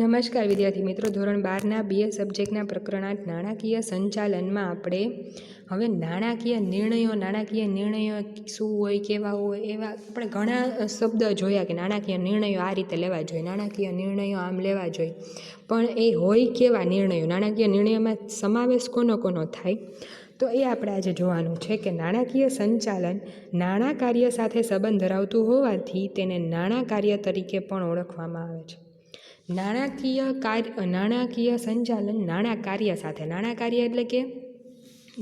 નમસ્કાર વિદ્યાર્થી મિત્રો, ધોરણ 12ના BA સબ્જેક્ટના પ્રકરણ 8 નાણાકીય સંચાલનમાં આપણે હવે નાણાકીય નિર્ણયો શું હોય, કેવા હોય, એવા આપણે ઘણા શબ્દ જોયા કે નાણાકીય નિર્ણયો આ રીતે લેવા જોઈએ, નાણાકીય નિર્ણયો આમ લેવા જોઈએ. પણ એ હોય કેવા નિર્ણયો, નાણાકીય નિર્ણયોમાં સમાવેશ કોનો થાય, તો એ આપણે આજે જોવાનું છે કે નાણાકીય સંચાલન નાણાં કાર્ય સાથે સંબંધ ધરાવતું હોવાથી તેને નાણાં કાર્ય તરીકે પણ ઓળખવામાં આવે છે. નાણાકીય સંચાલન નાણાં કાર્ય સાથે, નાણાં કાર્ય એટલે કે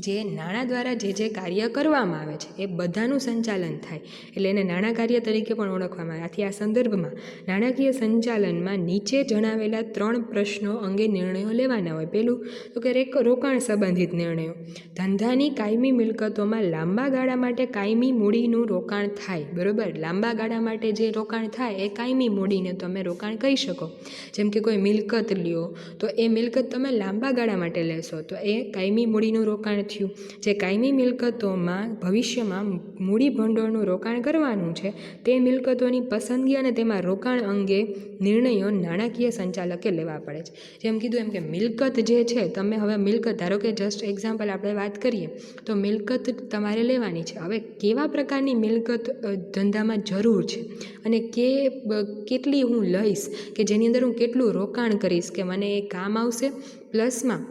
જે નાણાં દ્વારા જે કાર્ય કરવામાં આવે છે એ બધાનું સંચાલન થાય, એટલે એને નાણાં કાર્ય તરીકે પણ ઓળખવામાં આવે. આથી આ સંદર્ભમાં નાણાકીય સંચાલનમાં નીચે જણાવેલા 3 પ્રશ્નો અંગે નિર્ણયો લેવાના હોય. પહેલું તો કે રોકાણ સંબંધિત નિર્ણયો. ધંધાની કાયમી મિલકતોમાં લાંબા ગાળા માટે કાયમી મૂડીનું રોકાણ થાય, બરાબર. લાંબા ગાળા માટે જે રોકાણ થાય એ કાયમી મૂડીને તમે રોકાણ કહી શકો. જેમ કે કોઈ મિલકત લ્યો તો એ મિલકત તમે લાંબા ગાળા માટે લેશો તો એ કાયમી મૂડીનું રોકાણ થયું. જે કાયમી મિલકતોમાં ભવિષ્યમાં મૂડી ભંડોળનું રોકાણ કરવાનું છે તે મિલકતોની પસંદગી અને તેમાં રોકાણ અંગે નિર્ણયો નાણાકીય સંચાલકે લેવા પડે છે. જેમ કીધું એમ કે મિલકત જે છે, તમે હવે મિલકત ધારો કે જસ્ટ એક્ઝામ્પલ આપણે વાત કરીએ તો મિલકત તમારે લેવાની છે. હવે કેવા પ્રકારની મિલકત ધંધામાં જરૂર છે અને કેટલી હું લઈશ કે જેની અંદર હું કેટલું રોકાણ કરીશ કે મને એ કામ આવશે, પ્લસમાં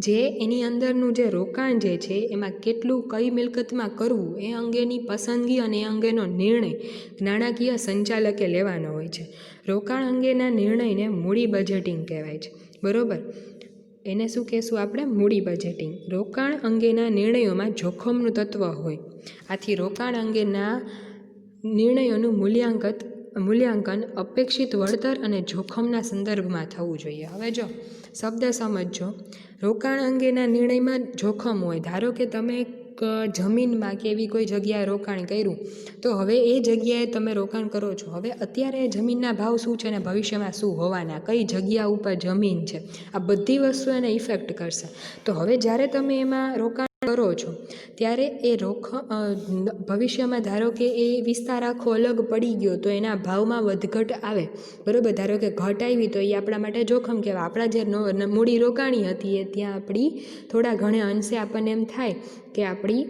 જે એની અંદરનું જે રોકાણ જે છે એમાં કેટલું કઈ મિલકતમાં કરવું એ અંગેની પસંદગી અને એ અંગેનો નિર્ણય નાણાકીય સંચાલકે લેવાનો હોય છે. રોકાણ અંગેના નિર્ણયને મૂડી બજેટિંગ કહેવાય છે, બરાબર. એને શું કહેશું આપણે? મૂડી બજેટિંગ. રોકાણ અંગેના નિર્ણયોમાં જોખમનું તત્વ હોય, આથી રોકાણ અંગેના નિર્ણયોનું મૂલ્યાંકન અપેક્ષિત વળતર અને જોખમના સંદર્ભમાં થવું જોઈએ. હવે જો શબ્દ સમજો, રોકાણ અંગેના નિર્ણયમાં જોખમ હોય. ધારો કે તમે જમીનમાં કે એવી કોઈ જગ્યાએ રોકાણ કર્યું તો હવે એ જગ્યાએ તમે રોકાણ કરો છો. હવે અત્યારે જમીનના ભાવ શું છે અને ભવિષ્યમાં શું હોવાના, કઈ જગ્યા ઉપર જમીન છે, આ બધી વસ્તુ એને ઇફેક્ટ કરશે. તો હવે જ્યારે તમે એમાં રોકાણ કરો છો ત્યારે એ ભવિષ્યમાં ધારો કે એ વિસ્તાર આખો અલગ પડી ગયો તો એના ભાવમાં વધઘટ આવે, બરાબર. ધારો કે ઘટ આવી તો એ આપણા માટે જોખમ કહેવાય. આપણા જે મૂડી રોકાણી હતી એ ત્યાં આપણી થોડા ઘણા અંશે આપણને એમ થાય કે આપણી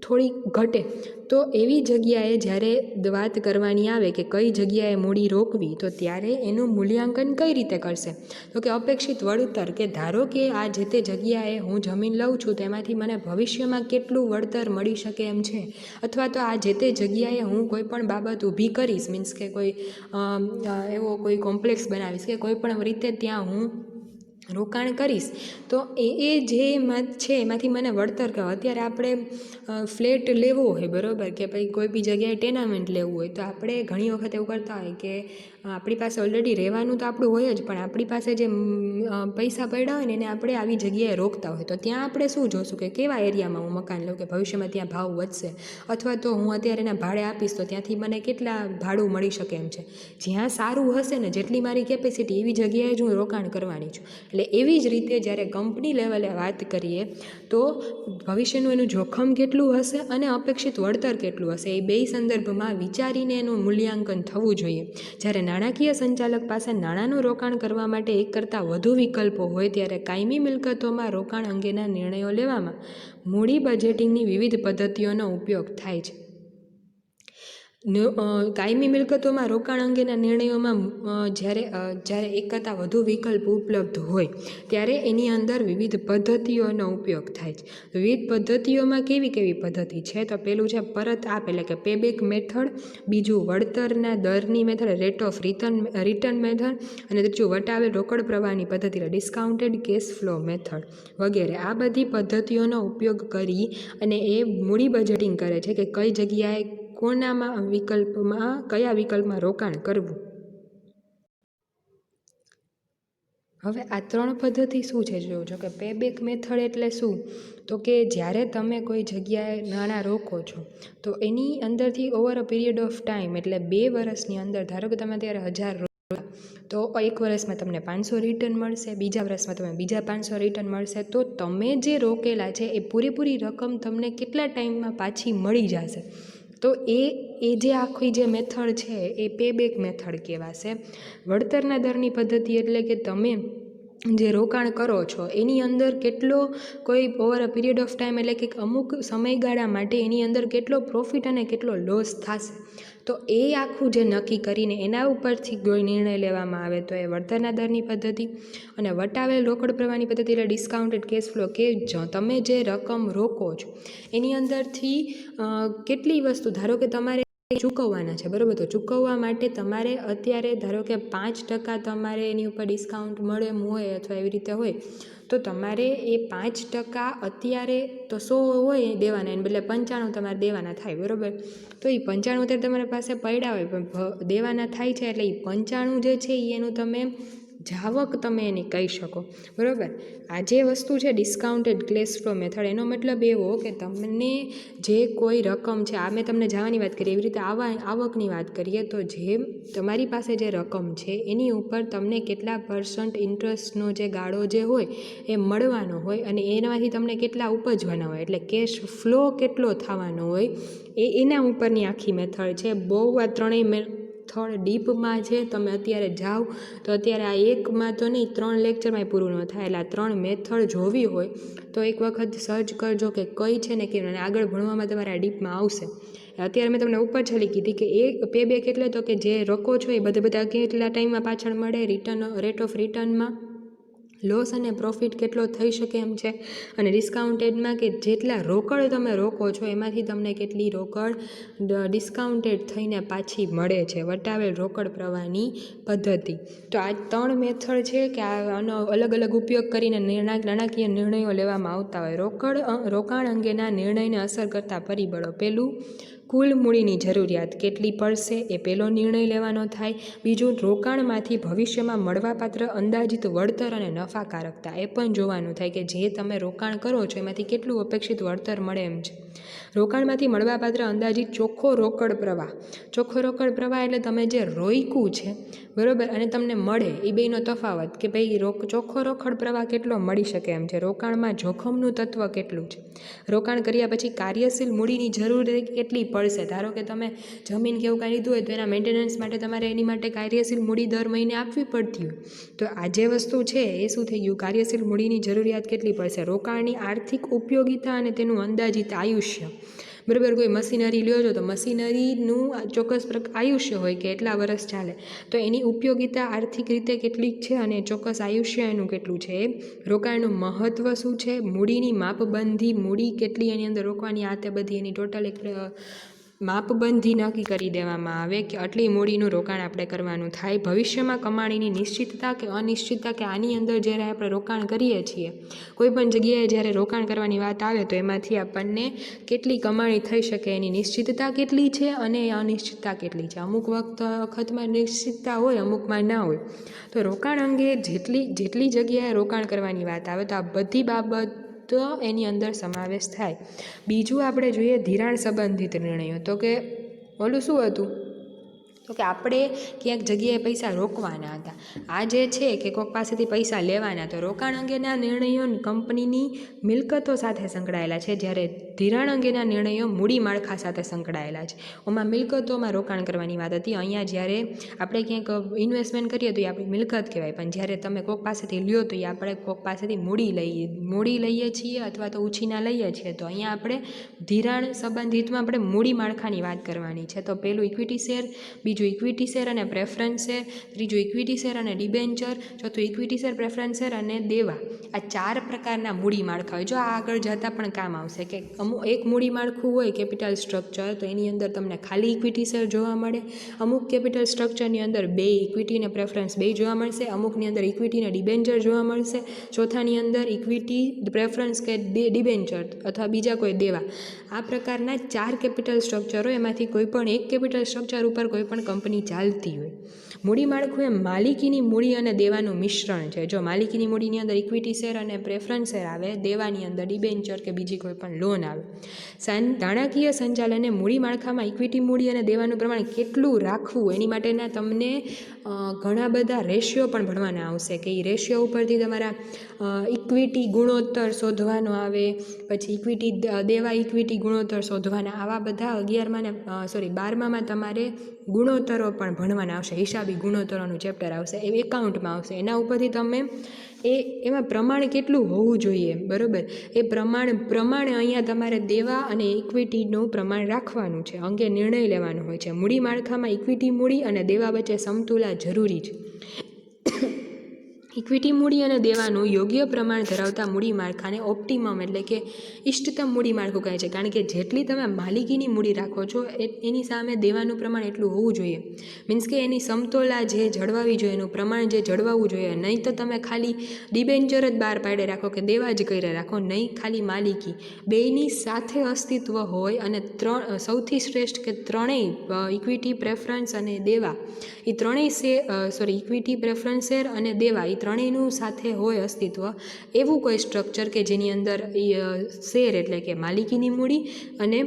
થોડી ઘટે. તો એવી જગ્યાએ જ્યારે વાત કરવાની આવે કે કઈ જગ્યાએ મૂડી રોકવી તો ત્યારે એનું મૂલ્યાંકન કઈ રીતે કરશે, તો કે અપેક્ષિત વળતર, કે ધારો કે આ જે તે જગ્યાએ હું જમીન લઉં છું તેમાંથી મને ભવિષ્યમાં કેટલું વળતર મળી શકે એમ છે, અથવા તો આ જે તે જગ્યાએ હું કોઈ પણ બાબત ઊભી કરીશ, મીન્સ કે કોઈ એવો કોઈ કોમ્પ્લેક્સ બનાવીશ કે કોઈ પણ રીતે ત્યાં હું રોકાણ કરીશ તો એ જે છે એમાંથી મને વળતર કહે. અત્યારે આપણે ફ્લેટ લેવો હોય, બરાબર, કે ભાઈ કોઈ બી જગ્યાએ ટેનામેન્ટ લેવું હોય તો આપણે ઘણી વખત એવું કરતા હોય કે આપણી પાસે ઓલરેડી રહેવાનું તો આપણું હોય જ, પણ આપણી પાસે જે પૈસા પડ્યા હોય ને એને આપણે આવી જગ્યાએ રોકતા હોય તો ત્યાં આપણે શું જોશું કે કેવા એરિયામાં હું મકાન લઉં કે ભવિષ્યમાં ત્યાં ભાવ વધશે, અથવા તો હું અત્યારે એના ભાડે આપીશ તો ત્યાંથી મને કેટલા ભાડું મળી શકે એમ છે. જ્યાં સારું હશે ને, જેટલી મારી કેપેસિટી એવી જગ્યાએ જ હું રોકાણ કરવાની છું. એટલે એવી જ રીતે જ્યારે કંપની લેવલે વાત કરીએ તો ભવિષ્યનું એનું જોખમ કેટલું હશે અને અપેક્ષિત વળતર કેટલું હશે એ બેય સંદર્ભમાં વિચારીને એનું મૂલ્યાંકન થવું જોઈએ. જ્યારે નાણાકીય સંચાલક પાસે નાણાંનું રોકાણ કરવા માટે એક કરતાં વધુ વિકલ્પો હોય ત્યારે કાયમી મિલકતોમાં રોકાણ અંગેના નિર્ણયો લેવામાં મૂડી બજેટિંગની વિવિધ પદ્ધતિઓનો ઉપયોગ થાય છે. કાયમી મિલકતોમાં રોકાણ અંગેના નિર્ણયોમાં જ્યારે એક કરતાં વધુ વિકલ્પ ઉપલબ્ધ હોય ત્યારે એની અંદર વિવિધ પદ્ધતિઓનો ઉપયોગ થાય છે. વિવિધ પદ્ધતિઓમાં કેવી પદ્ધતિ છે તો પેલું છે પરત આપ એટલે કે પેબેક મેથડ, બીજું વળતરના દરની method rate of return method, અને ત્રીજું વટાવેલ રોકડ પ્રવાહની પદ્ધતિ એટલે ડિસ્કાઉન્ટેડ કેશ ફ્લો મેથડ વગેરે. આ બધી પદ્ધતિઓનો ઉપયોગ કરી અને એ મૂડી બજેટિંગ કરે છે કે કઈ જગ્યાએ કયા વિકલ્પમાં રોકાણ કરવું. હવે આ 3 પદ્ધતિ શું છે જોજો કે પેબેક મેથડ એટલે શું, તો કે જ્યારે તમે કોઈ જગ્યાએ નાણાં રોકો છો તો એની અંદરથી over a period of time એટલે 2 વર્ષની અંદર, ધારો કે તમે અત્યારે 1000 રોકા તો 1 વર્ષમાં તમને 500 રિટર્ન મળશે, બીજા વર્ષમાં તમને બીજા 500 રિટર્ન મળશે. તો તમે જે રોકેલા છે એ પૂરેપૂરી રકમ તમને કેટલા ટાઈમમાં પાછી મળી જશે તો એ જે આખી જે મેથડ છે એ પેબેક મેથડ કહેવાશે. વળતરના દરની પદ્ધતિ એટલે કે તમે જે રોકાણ કરો છો એની અંદર કેટલો કોઈ over a period of time એટલે કે અમુક સમયગાળા માટે એની અંદર કેટલો પ્રોફિટ અને કેટલો લોસ થશે, તો એ આખું જે નક્કી કરીને એના ઉપરથી કોઈ નિર્ણય લેવામાં આવે તો એ વળતરના દરની પદ્ધતિ. અને વટાવેલ રોકડ પ્રવાહની પદ્ધતિ એટલે ડિસ્કાઉન્ટેડ કેશ ફ્લો, કે તમે જે રકમ રોકો છો એની અંદરથી કેટલી વસ્તુ, ધારો કે તમારે ચૂકવવાના છે, બરાબર, તો ચૂકવવા માટે તમારે અત્યારે ધારો કે 5% તમારે એની ઉપર ડિસ્કાઉન્ટ મળે એમ હોય અથવા એવી રીતે હોય, તો તમારે એ 5% અત્યારે તો 100 હોય દેવાના, એને બદલે 95 તમારે દેવાના થાય, બરાબર. તો એ 95 અત્યારે તમારી પાસે પડ્યા હોય પણ દેવાના થાય છે, એટલે એ 95 જે છે એ એનું તમે જાવક તમે એની કહી શકો, બરાબર. આ જે વસ્તુ છે ડિસ્કાઉન્ટેડ કેશ ફ્લો મેથડ, એનો મતલબ એવો કે તમને જે કોઈ રકમ છે, આ મેં તમને જવાની વાત કરી, એવી રીતે આવકની વાત કરીએ તો જે તમારી પાસે જે રકમ છે એની ઉપર તમને કેટલા % ઇન્ટરેસ્ટનો જે ગાળો જે હોય એ મળવાનો હોય અને એનામાંથી તમને કેટલા ઉપજવાના હોય, એટલે કેશ ફ્લો કેટલો થવાનો હોય એના ઉપરની આખી મેથડ છે. બહુ આ ત્રણેય મેથડ ડીપમાં છે, તમે અત્યારે જાઓ તો અત્યારે આ એકમાં તો નહીં, 3 લેક્ચરમાં પૂરું ન થાય, એટલે આ 3 મેથડ જોવી હોય તો એક વખત સર્ચ કરજો કે કઈ છે ને કેમ, અને આગળ ભણવામાં તમારે આ ડીપમાં આવશે. અત્યારે મેં તમને ઉપર છેલ્લી કીધી કે એ પેબેક એટલે તો કે જે રોકો છો એ બધા કેટલા ટાઈમમાં પાછળ મળે, રિટર્ન રેટ ઓફ રિટર્નમાં લોસ અને પ્રોફિટ કેટલો થઈ શકે એમ છે, અને ડિસ્કાઉન્ટેડમાં કે જેટલા રોકડ તમે રોકો છો એમાંથી તમને કેટલી રોકડ ડિસ્કાઉન્ટેડ થઈને પાછી મળે છે, વટાવેલ રોકડ પ્રવાહની પદ્ધતિ. તો આ 3 મેથડ છે કે આનો અલગ અલગ ઉપયોગ કરીને નાણાકીય નિર્ણયો લેવામાં આવતા હોય. રોકાણ અંગેના નિર્ણયને અસર કરતા પરિબળો, પહેલું કુલ મૂડીની જરૂરિયાત કેટલી પડશે એ પહેલો નિર્ણય લેવાનો થાય. બીજું, રોકાણમાંથી ભવિષ્યમાં મળવાપાત્ર અંદાજિત વળતર અને નફાકારકતા, એ પણ જોવાનું થાય કે જે તમે રોકાણ કરો છો એમાંથી કેટલું અપેક્ષિત વળતર મળે એમ છે. રોકાણમાંથી મળવાપાત્ર અંદાજિત ચોખ્ખો રોકડ પ્રવાહ. ચોખ્ખો રોકડ પ્રવાહ એટલે તમે જે રોક્યું છે, બરાબર, અને તમને મળે એ બેનો તફાવત, કે ભાઈ ચોખ્ખો રોકડ પ્રવાહ કેટલો મળી શકે એમ છે. રોકાણમાં જોખમનું તત્વ કેટલું છે. રોકાણ કર્યા પછી કાર્યશીલ મૂડીની જરૂર કેટલી પડશે, ધારો કે તમે જમીન કે એવું કાંઈ લીધું હોય તો એના મેન્ટેનન્સ માટે તમારે એની માટે કાર્યશીલ મૂડી દર મહિને આપવી પડતી હોય, તો આ જે વસ્તુ છે એ શું થઈ ગયું, કાર્યશીલ મૂડીની જરૂરિયાત કેટલી પડશે. રોકાણની આર્થિક ઉપયોગિતા અને તેનું અંદાજિત આયુષ્ય, બરાબર. કોઈ મશીનરી લ્યો છો તો મશીનરીનું ચોક્કસ આયુષ્ય હોય કે એટલા વર્ષ ચાલે, તો એની ઉપયોગિતા આર્થિક રીતે કેટલીક છે અને ચોક્કસ આયુષ્ય એનું કેટલું છે. રોકાણનું મહત્ત્વ શું છે, મૂડીની માપબંધી, મૂડી કેટલી એની અંદર રોકવાની, આ તે બધી એની ટોટલ એક માપબંધી નક્કી કરી દેવામાં આવે કે આટલી મૂડીનું રોકાણ આપણે કરવાનું થાય. ભવિષ્યમાં કમાણીની નિશ્ચિતતા કે અનિશ્ચિતતા, કે આની અંદર જ્યારે આપણે રોકાણ કરીએ છીએ, કોઈ પણ જગ્યાએ જ્યારે રોકાણ કરવાની વાત આવે તો એમાંથી આપણને કેટલી કમાણી થઈ શકે એની નિશ્ચિતતા કેટલી છે અને અનિશ્ચિતતા કેટલી છે. અમુક વખતમાં નિશ્ચિતતા હોય, અમુકમાં ના હોય. તો રોકાણ અંગે જેટલી જગ્યાએ રોકાણ કરવાની વાત આવે તો આ બધી બાબત તો એની અંદર સમાવેશ થાય. બીજું આપણે જોઈએ ધિરાણ સંબંધિત નિર્ણયો, તો કે ઓલું શું હતું, તો કે આપણે ક્યાંક જગ્યાએ પૈસા રોકવાના હતા, આ જે છે કે કોઈક પાસેથી પૈસા લેવાના, તો રોકાણ અંગેના નિર્ણયો કંપનીની મિલકતો સાથે સંકળાયેલા છે, જ્યારે ધિરાણ અંગેના નિર્ણયો મૂડી માળખા સાથે સંકળાયેલા છે. ઓમાં મિલકતોમાં રોકાણ કરવાની વાત હતી, અહીંયા જ્યારે આપણે ક્યાંક ઇન્વેસ્ટમેન્ટ કરીએ તો એ આપણી મિલકત કહેવાય, પણ જ્યારે તમે કોઈક પાસેથી લ્યો તો એ આપણે કોઈક પાસેથી મૂડી લઈએ છીએ અથવા તો ઉછીના લઈએ છીએ, તો અહીંયા આપણે ધિરાણ સંબંધિતમાં આપણે મૂડી માળખાની વાત કરવાની છે. તો પહેલું ઇક્વિટી શેર, બીજું ઇક્વિટી શેર અને પ્રેફરન્સ શેર, ત્રીજું ઇક્વિટી શેર અને ડિબેન્ચર, ચોથું ઇક્વિટી શેર, પ્રેફરન્સ શેર અને દેવા. આ 4 પ્રકારના મૂડી માળખા હોય. જો આ આગળ જતાં પણ કામ આવશે કે એક મૂડી માળખું હોય કેપિટલ સ્ટ્રક્ચર, તો એની અંદર તમને ખાલી ઇક્વિટી શેર જોવા મળે. અમુક કેપિટલ સ્ટ્રક્ચરની અંદર 2 ઇક્વિટી અને પ્રેફરન્સ 2 જોવા મળશે. અમુકની અંદર ઇક્વિટી અને ડિબેન્ચર જોવા મળશે. ચોથાની અંદર ઇક્વિટી, પ્રેફરન્સ કે ડિબેન્ચર અથવા બીજા કોઈ દેવા. આ પ્રકારના 4 કેપિટલ સ્ટ્રક્ચરો, એમાંથી કોઈ પણ એક કેપિટલ સ્ટ્રક્ચર ઉપર કોઈ પણ કંપની ચાલતી હોય, મૂડી માળખું એ માલિકીની મૂડી અને દેવાનું મિશ્રણ છે. જો માલિકીની મૂડીની અંદર ઇક્વિટી શેર અને પ્રેફરન્સ શેર આવે, દેવાની અંદર ડિબેન્ચર કે બીજી કોઈ પણ લોન આવે. નાણાકીય સંચાલને મૂડી માળખામાં ઇક્વિટી મૂડી અને દેવાનું પ્રમાણ કેટલું રાખવું એની માટેના તમને ઘણા બધા રેશિયો પણ ભણવાના આવશે કે એ રેશિયો ઉપરથી તમારા ઇક્વિટી ગુણોત્તર શોધવાનો આવે, પછી ઇક્વિટી દેવા ઇક્વિટી ગુણોત્તર શોધવાના, આવા બધા 12માં તમારે ગુણોત્તરો પણ ભણવાના આવશે. હિસાબી ગુણોત્તરોનું ચેપ્ટર આવશે, એ એકાઉન્ટમાં આવશે. એના ઉપરથી તમે એમાં પ્રમાણ કેટલું હોવું જોઈએ, બરાબર, એ પ્રમાણે અહીંયા તમારે દેવા અને ઇક્વિટીનું પ્રમાણ રાખવાનું છે, અંગે નિર્ણય લેવાનો હોય છે. મૂડી માળખામાં ઇક્વિટી મૂડી અને દેવા વચ્ચે સમતુલા જરૂરી છે. ઇક્વિટી મૂડી અને દેવાનું યોગ્ય પ્રમાણ ધરાવતા મૂડી માળખાને ઓપ્ટિમમ એટલે કે ઇષ્ટતમ મૂડી માળખું કહે છે. કારણ કે જેટલી તમે માલિકીની મૂડી રાખો છો એની સામે દેવાનું પ્રમાણ એટલું હોવું જોઈએ. મીન્સ કે એની સમતોલા જે જળવાવી જોઈએ, એનું પ્રમાણ જે જળવાવું જોઈએ. નહીં તો તમે ખાલી ડિબેન્ચર જ બહાર પાડે રાખો કે દેવા જ કરી રાખો, નહીં ખાલી માલિકી. બેયની સાથે અસ્તિત્વ હોય અને સૌથી શ્રેષ્ઠ કે ત્રણેય ઇક્વિટી, પ્રેફરન્સ અને દેવા, એ ત્રણેય ઇક્વિટી, પ્રેફરન્સ શેર અને દેવા, એ ત્રણેયનું સાથે હોય અસ્તિત્વ, એવું કોઈ સ્ટ્રક્ચર કે જેની અંદર શેર એટલે કે માલિકીની મૂડી અને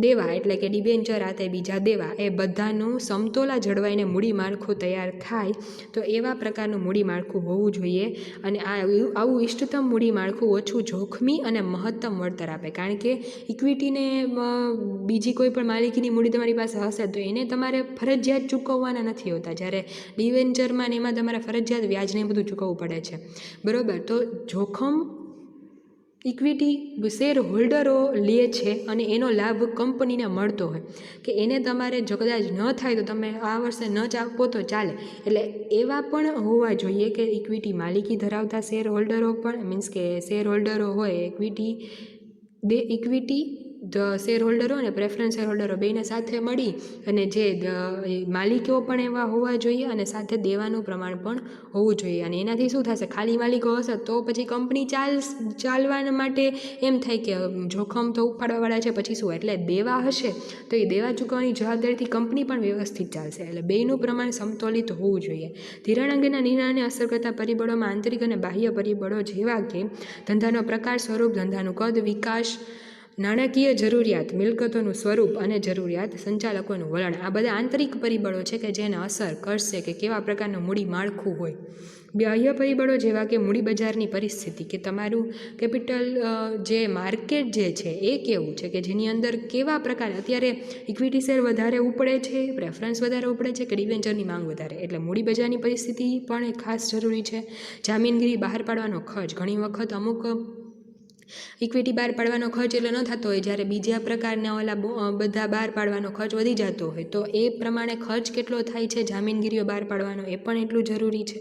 દેવા એટલે કે ડિબેન્ચર આ તે બીજા દેવા, એ બધાનું સમતોલા જળવાઈને મૂડી માળખું તૈયાર થાય, તો એવા પ્રકારનું મૂડી માળખું હોવું જોઈએ. અને આવું ઇષ્ટતમ મૂડી માળખું ઓછું જોખમી અને મહત્તમ વળતર આપે. કારણ કે ઇક્વિટીને બીજી કોઈ પણ માલિકીની મૂડી તમારી પાસે હશે તો એને તમારે ફરજિયાત ચૂકવવાના નથી હોતા, જ્યારે ડિબેન્ચરમાં ને એમાં તમારે ફરજિયાત વ્યાજને બધું ચૂકવવું પડે છે, બરાબર. તો જોખમ ઇક્વિટી શેર હોલ્ડરો લે છે અને એનો લાભ કંપનીને મળતો હોય કે એને તમારે જો કદાચ ન થાય તો તમે આ વર્ષે ન આપો તો ચાલે. એટલે એવા પણ હોવા જોઈએ કે ઇક્વિટી માલિકી ધરાવતા શેર હોલ્ડરો પણ, મીન્સ કે શેર હોલ્ડરો હોય ઇક્વિટી શેર હોલ્ડરો અને પ્રેફરન્સ શેર હોલ્ડરો બેને સાથે મળી અને જે માલિકો પણ એવા હોવા જોઈએ અને સાથે દેવાનું પ્રમાણ પણ હોવું જોઈએ. અને એનાથી શું થશે, ખાલી માલિકો હશે તો પછી કંપની ચાલવા માટે એમ થાય કે જોખમ તો ઉપાડવાવાળા છે, પછી શું, એટલે દેવા હશે તો એ દેવા ચૂકવવાની જવાબદારીથી કંપની પણ વ્યવસ્થિત ચાલશે. એટલે બેયનું પ્રમાણ સમતોલિત હોવું જોઈએ. ધિરાણ અંગેના નિર્ણયને અસર કરતા પરિબળોમાં આંતરિક અને બાહ્ય પરિબળો જેવા કે ધંધાનો પ્રકાર, સ્વરૂપ, ધંધાનું કદ, વિકાસ, નાણાકીય જરૂરિયાત, મિલકતોનું સ્વરૂપ અને જરૂરિયાત, સંચાલકોનું વલણ, આ બધા આંતરિક પરિબળો છે કે જેને અસર કરશે કે કેવા પ્રકારનું મૂડી માળખું હોય. બાહ્ય પરિબળો જેવા કે મૂડી બજારની પરિસ્થિતિ, કે તમારું કેપિટલ જે માર્કેટ જે છે એ કેવું છે, કે જેની અંદર કેવા પ્રકાર, અત્યારે ઇક્વિટી શેર વધારે ઉપડે છે, પ્રેફરન્સ વધારે ઉપડે છે કે ડિબેન્ચરની માંગ વધારે, એટલે મૂડી બજારની પરિસ્થિતિ પણ ખાસ જરૂરી છે. જામીનગીરી બહાર પાડવાનો ખર્ચ, ઘણી વખત અમુક ઇક્વિટી બહાર પાડવાનો ખર્ચ એટલે ન થતો હોય, જ્યારે બીજા પ્રકારના બધા બહાર પાડવાનો ખર્ચ વધી જતો હોય, તો એ પ્રમાણે ખર્ચ કેટલો થાય છે જામીનગીરીઓ બહાર પાડવાનો, એ પણ એટલું જરૂરી છે.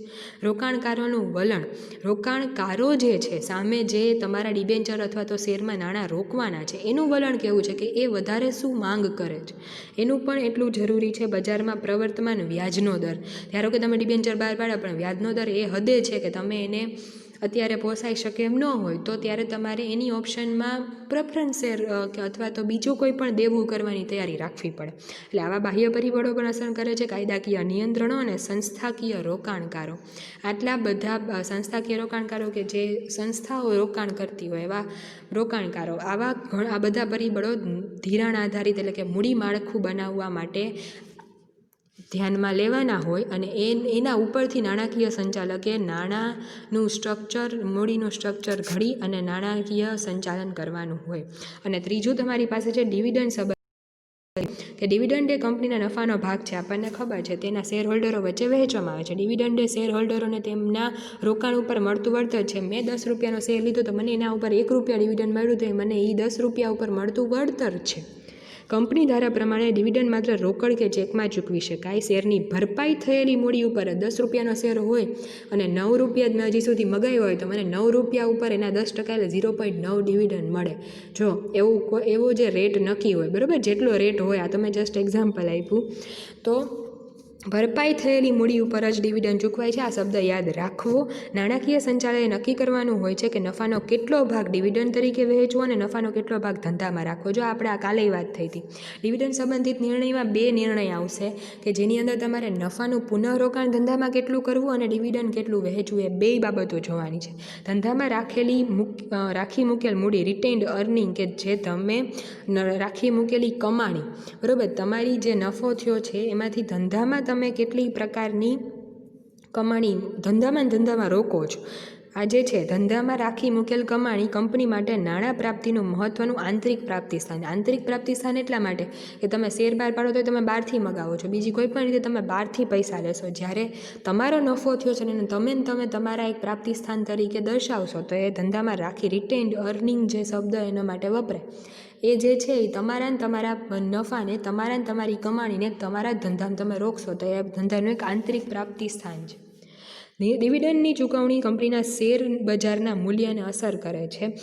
રોકાણકારોનું વલણ, રોકાણકારો જે છે સામે જે તમારા ડિબેન્ચર અથવા તો શેરમાં નાણાં રોકવાના છે એનું વલણ કેવું છે, કે એ વધારે શું માંગ કરે છે, એનું પણ એટલું જરૂરી છે. બજારમાં પ્રવર્તમાન વ્યાજનો દર, ધારો કે તમે ડિબેન્ચર બહાર પાડ્યા પણ વ્યાજનો દર એ હદે છે કે તમે એને અત્યારે પોસાઈ શકે એમ ન હોય, તો ત્યારે તમારે એની ઓપ્શનમાં પ્રેફરન્સ શેર કે અથવા તો બીજું કોઈ પણ દેવું કરવાની તૈયારી રાખવી પડે. એટલે આવા બાહ્ય પરિબળો પણ અસર કરે છે. કાયદાકીય નિયંત્રણો અને સંસ્થાકીય રોકાણકારો, આટલા બધા સંસ્થાકીય રોકાણકારો કે જે સંસ્થાઓ રોકાણ કરતી હોય એવા રોકાણકારો, આ બધા પરિબળો ધિરાણ આધારિત એટલે કે મૂડી માળખું બનાવવા માટે ધ્યાનમાં લેવાના હોય. અને એના ઉપરથી નાણાકીય સંચાલકે નાણાંનું સ્ટ્રક્ચર, મૂડીનું સ્ટ્રક્ચર ઘડી અને નાણાકીય સંચાલન કરવાનું હોય. અને ત્રીજું તમારી પાસે છે ડિવિડન્ડ સંબંધ, કે ડિવિડન્ડ એ કંપનીના નફાનો ભાગ છે, આપણને ખબર છે, તેના શેર હોલ્ડરો વચ્ચે વહેંચવામાં આવે છે. ડિવિડન્ડ એ શેર હોલ્ડરોને તેમના રોકાણ ઉપર મળતું વળતર છે. મેં 10 રૂપિયાનો શેર લીધો તો મને એના ઉપર 1 રૂપિયા ડિવિડન્ડ મળ્યું, તો મને એ 10 રૂપિયા ઉપર મળતું વળતર છે. કંપની ધારા પ્રમાણે ડિવિડન્ડ માત્ર રોકડ કે ચેકમાં ચૂકવી શકાય. શેરની ભરપાઈ થયેલી મૂડી ઉપર 10 રૂપિયાનો શેર હોય અને 9 રૂપિયા જ મેં હજી સુધી મગાવ્યો હોય, તો મને 9 રૂપિયા ઉપર એના 10% એટલે 0.9 ડિવિડન્ડ મળે. જો એવો જે રેટ નક્કી હોય, બરાબર, જેટલો રેટ હોય, આ તમે જસ્ટ એક્ઝામ્પલ આપ્યું, તો ભરપાઈ થયેલી મૂડી ઉપર જ ડિવિડન્ડ ચૂકવાય છે. આ શબ્દ યાદ રાખવો. નાણાકીય સંચાલકે નક્કી કરવાનું હોય છે કે નફાનો કેટલો ભાગ ડિવિડન્ડ તરીકે વહેંચવો અને નફાનો કેટલો ભાગ ધંધામાં રાખવો. જો આપણે આ કાલે વાત થઈ હતી, ડિવિડન્ડ સંબંધિત નિર્ણયમાં 2 નિર્ણય આવશે કે જેની અંદર તમારે નફાનું પુનઃરોકાણ ધંધામાં કેટલું કરવું અને ડિવિડન્ડ કેટલું વહેંચવું, એ 2 બાબતો જોવાની છે. ધંધામાં રાખી મૂકેલ મૂડી, રિટેન્ડ અર્નિંગ, કે જે તમે રાખી મૂકેલી કમાણી, બરાબર, તમારી જે નફો થયો છે એમાંથી ધંધામાં તમે કેટલી પ્રકારની કમાણી ધંધામાં રોકો છો. આ જે છે ધંધામાં રાખી મૂકેલ કમાણી કંપની માટે નાણાં પ્રાપ્તિનું મહત્ત્વનું આંતરિક પ્રાપ્તિ સ્થાન. આંતરિક પ્રાપ્તિ સ્થાન એટલા માટે કે તમે શેર બહાર પાડો તો તમે બહારથી મગાવો છો, બીજી કોઈ પણ રીતે તમે બહારથી પૈસા લેશો. જ્યારે તમારો નફો થયો છે અને તમે તમારા એક પ્રાપ્તિ સ્થાન તરીકે દર્શાવશો તો એ ધંધામાં રાખી રિટેન્ડ અર્નિંગ જે શબ્દ એના માટે વપરાય. એ જે છે એ તમારા નફાને, તમારી કમાણીને તમારા જ ધંધામાં તમે રોકશો તો એ ધંધાનું એક આંતરિક પ્રાપ્તિ સ્થાન છે. ડિવિડન્ડની ચૂકવણી કંપનીના શેર બજારના મૂલ્યને અસર કરે છે.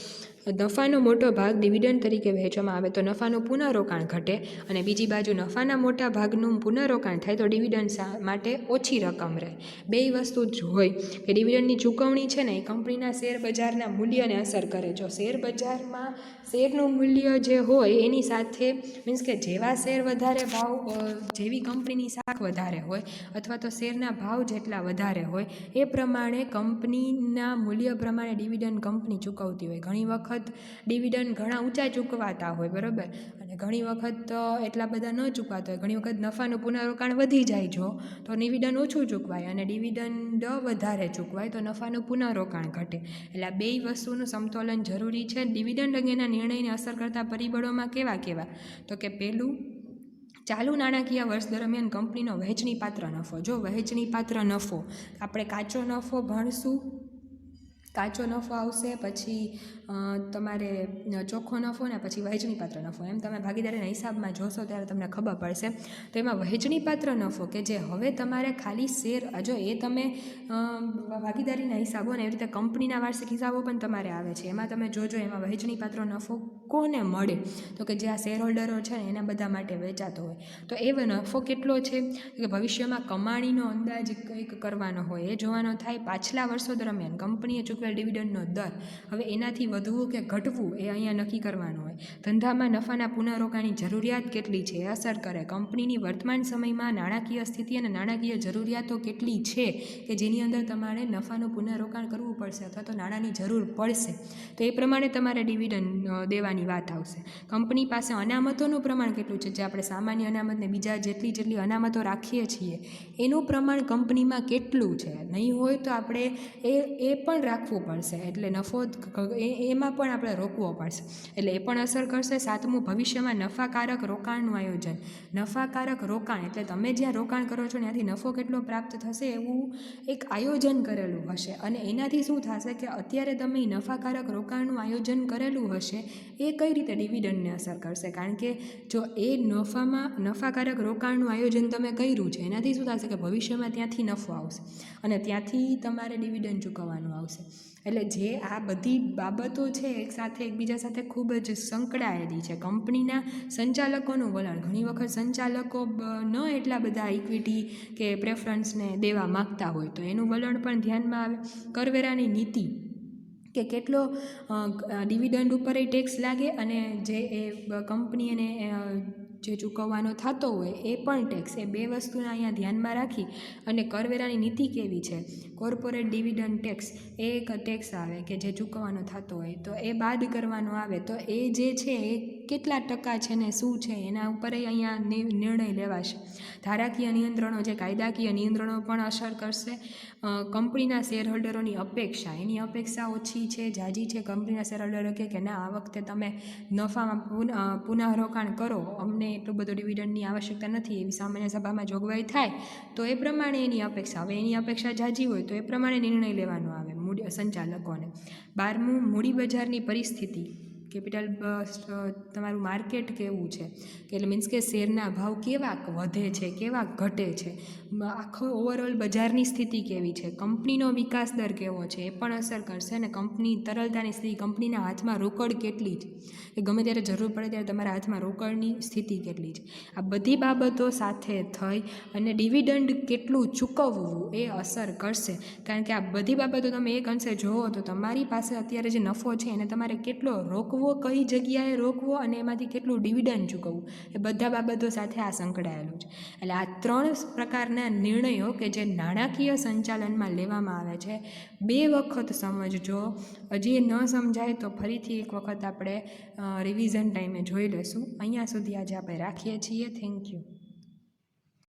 નફાનો મોટો ભાગ ડિવિડન્ડ તરીકે વહેંચવામાં આવે તો નફાનું પુનઃરોકાણ ઘટે, અને બીજી બાજુ નફાના મોટા ભાગનું પુનઃરોકાણ થાય તો ડિવિડન્ડ માટે ઓછી રકમ રહે. 2 વસ્તુ જ હોય કે ડિવિડન્ડની ચૂકવણી છે ને એ કંપનીના શેર બજારના મૂલ્યને અસર કરે. જો શેર બજારમાં શેરનું મૂલ્ય જે હોય એની સાથે, મીન્સ કે જેવા શેર વધારે ભાવ, જેવી કંપનીની શાખ વધારે હોય અથવા તો શેરના ભાવ જેટલા વધારે હોય એ પ્રમાણે કંપનીના મૂલ્ય પ્રમાણે ડિવિડન્ડ કંપની ચૂકવતી હોય. ઘણી વખત ડિવિડન્ડ ઘણા ઊંચા ચૂકવાતા હોય, બરાબર, અને ઘણી વખત એટલા બધા ન ચૂકવાતા હોય. ઘણી વખત નફાનું પુનઃરોકાણ વધી જાય જો તો ડિવિડન્ડ ઓછું ચૂકવાય, અને ડિવિડન્ડ વધારે ચૂકવાય તો નફાનું પુનઃરોકાણ ઘટે. એટલે આ 2 વસ્તુનું સમતોલન જરૂરી છે. ડિવિડન્ડ અંગેના નિર્ણયને અસર કરતા પરિબળોમાં કેવા તો કે પહેલું, ચાલુ નાણાકીય વર્ષ દરમિયાન કંપનીનો વહેંચણીપાત્ર નફો. જો વહેંચણીપાત્ર નફો, આપણે કાચો નફો ભણશું, કાચો નફો આવશે, પછી તમારે ચોખ્ખો નફો ને પછી વહેંચણીપાત્ર નફો, એમ તમે ભાગીદારીના હિસાબમાં જોશો ત્યારે તમને ખબર પડશે. તો એમાં વહેંચણીપાત્ર નફો કે જે હવે તમારે ખાલી શેર, જો એ તમે ભાગીદારીના હિસાબો ને એવી રીતે કંપનીના વાર્ષિક હિસાબો પણ તમારે આવે છે, એમાં તમે જોજો એમાં વહેંચણીપાત્ર નફો કોને મળે તો કે જે આ શેર હોલ્ડરો છે ને એના બધા માટે વેચાતો હોય. તો એ નફો કેટલો છે કે ભવિષ્યમાં કમાણીનો અંદાજ કંઈક કરવાનો હોય, એ જોવાનો થાય. પાછલા વર્ષો દરમિયાન કંપનીએ ચૂકવેલ ડિવિડન્ડનો દર હવે એનાથી વધવું કે ઘટવું એ અહીંયા નક્કી કરવાનું હોય. ધંધામાં નફાના પુનઃરોકાણની જરૂરિયાત કેટલી છે એ અસર કરે. કંપનીની વર્તમાન સમયમાં નાણાકીય સ્થિતિ અને નાણાકીય જરૂરિયાતો કેટલી છે કે જેની અંદર તમારે નફાનું પુનઃરોકાણ કરવું પડશે અથવા તો નાણાંની જરૂર પડશે, તો એ પ્રમાણે તમારે ડિવિડન્ડ દેવાની વાત આવશે. કંપની પાસે અનામતોનું પ્રમાણ કેટલું છે, જે આપણે સામાન્ય અનામતને બીજા જેટલી અનામતો રાખીએ છીએ એનું પ્રમાણ કંપનીમાં કેટલું છે. નહીં હોય તો આપણે એ પણ રાખવું પડશે, એટલે નફો એમાં પણ આપણે રોકવો પડશે, એટલે એ પણ અસર કરશે. 7મું, ભવિષ્યમાં નફાકારક રોકાણનું આયોજન. નફાકારક રોકાણ એટલે તમે જ્યાં રોકાણ કરો છો ત્યાંથી નફો કેટલો પ્રાપ્ત થશે એવું એક આયોજન કરેલું હશે, અને એનાથી શું થશે કે અત્યારે તમે નફાકારક રોકાણનું આયોજન કરેલું હશે એ કઈ રીતે ડિવિડન્ડને અસર કરશે. કારણ કે જો એ નફાકારક રોકાણનું આયોજન તમે કર્યું છે એનાથી શું થશે કે ભવિષ્યમાં ત્યાંથી નફો આવશે અને ત્યાંથી તમારે ડિવિડન્ડ ચૂકવવાનું આવશે. એટલે જે આ બધી બાબતો છે એકબીજા સાથે ખૂબ જ સંકળાયેલી છે. કંપનીના સંચાલકોનું વલણ, ઘણી વખત સંચાલકો ન એટલા બધા ઇક્વિટી કે પ્રેફરન્સને દેવા માગતા હોય તો એનું વલણ પણ ધ્યાનમાં આવે. કરવેરાની નીતિ કે કેટલો ડિવિડન્ડ ઉપર એ ટેક્સ લાગે અને જે એ કંપની એને જે ચૂકવવાનો થતો હોય એ પણ ટેક્સ, એ 2 વસ્તુને અહીંયા ધ્યાનમાં રાખી અને કરવેરાની નીતિ કેવી છે. કોર્પોરેટ ડિવિડન્ડ ટેક્સ એ એક ટેક્સ આવે કે જે ચૂકવવાનો થતો હોય તો એ બાદ કરવાનો આવે, તો એ જે છે એ કેટલા ટકા છે ને શું છે એના ઉપર અહીંયા નિર્ણય લેવાશે. ધારાકીય નિયંત્રણો, જે કાયદાકીય નિયંત્રણો પણ અસર કરશે. કંપનીના શેર હોલ્ડરોની અપેક્ષા, એની અપેક્ષા ઓછી છે, જાજી છે. કંપનીના શેર હોલ્ડરો કે ના આ વખતે તમે નફામાં પુનઃરોકાણ કરો, અમને એટલું બધું ડિવિડન્ડની આવશ્યકતા નથી, એવી સામાન્ય સભામાં જોગવાઈ થાય તો એ પ્રમાણે એની અપેક્ષા. હવે એની અપેક્ષા જાજી હોય તો એ પ્રમાણે નિર્ણય લેવાનો આવે સંચાલકોને. 12મું, મૂડી બજારની પરિસ્થિતિ. કેપિટલ તમારું માર્કેટ કેવું છે, કે એટલે મીન્સ કે શેરના ભાવ કેવા વધે છે, કેવા ઘટે છે, આખો ઓવરઓલ બજારની સ્થિતિ કેવી છે, કંપનીનો વિકાસ દર કેવો છે એ પણ અસર કરશે. અને કંપની તરલતાની સ્થિતિ, કંપનીના હાથમાં રોકડ કેટલી છે, કે ગમે ત્યારે જરૂર પડે ત્યારે તમારા હાથમાં રોકડની સ્થિતિ કેટલી છે, આ બધી બાબતો સાથે થઈ અને ડિવિડન્ડ કેટલું ચૂકવવું એ અસર કરશે. કારણ કે આ બધી બાબતો તમે એક અંશે જોવો તો તમારી પાસે અત્યારે જે નફો છે એને તમારે કેટલો રોકવો, કઈ જગ્યાએ રોકવો અને એમાંથી કેટલું ડિવિડન્ડ ચૂકવવું, એ બધા બાબતો સાથે આ સંકળાયેલું છે. એટલે આ 3 પ્રકારના નિર્ણયો કે જે નાણાકીય સંચાલનમાં લેવામાં આવે છે, 2 વખત સમજજો. હજી ન સમજાય તો ફરીથી એક વખત આપણે રિવિઝન ટાઈમે જોઈ લઈશું. અહીંયા સુધી આજે આપણે રાખીએ છીએ. Thank you.